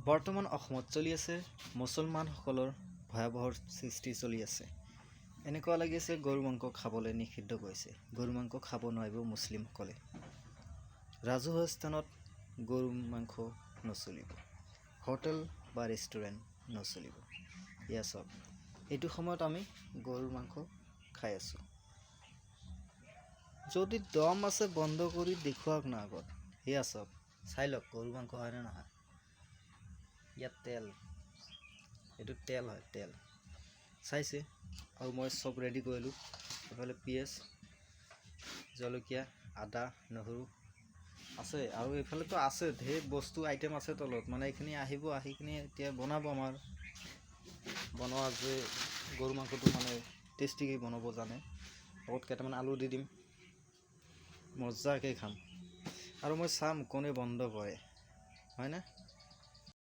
বৰ্তমান অসমত চলি আছে মুছলমানসকলৰ ভয়াৱহ সৃষ্টি চলি আছে। এনেকুৱা লাগি আছে গৰু মাংস খাবলৈ নিষিদ্ধ কৰিছে। গৰু মাংস খাব নোৱাৰিব মুছলিমসকলে। ৰাজহুৱা স্থানত গৰু মাংস নচলিব। হোটেল বা ৰেষ্টুৰেণ্ট নচলিব। এয়া চাওক, এইটো সময়ত আমি গৰুৰ মাংস খাই আছোঁ। যদি দম আছে বন্ধ কৰি দেখুৱাওক না আগত। এয়া চাওক, চাই লওক গৰু মাংস হয়নে নহয়। ইয়াত তেল, এইটো তেল হয়, তেল চাইছে। আৰু মই চব ৰেডি কৰিলোঁ। এইফালে পিঁয়াজ, জলকীয়া, আদা, নহৰু আছে। আৰু এইফালেতো আছে, ঢেৰ বস্তু আইটেম আছে তলত। মানে এইখিনি আহিব, আহি কিনি এতিয়া বনাব। আমাৰ বনোৱা যে গৰু মাংসটো মানে টেষ্টিকৈ বনাব জানে। লগত কেইটামান আলু দি দিম, মজাকৈ খাম। আৰু মই চাম কোনে বন্ধ কৰে, হয়নে?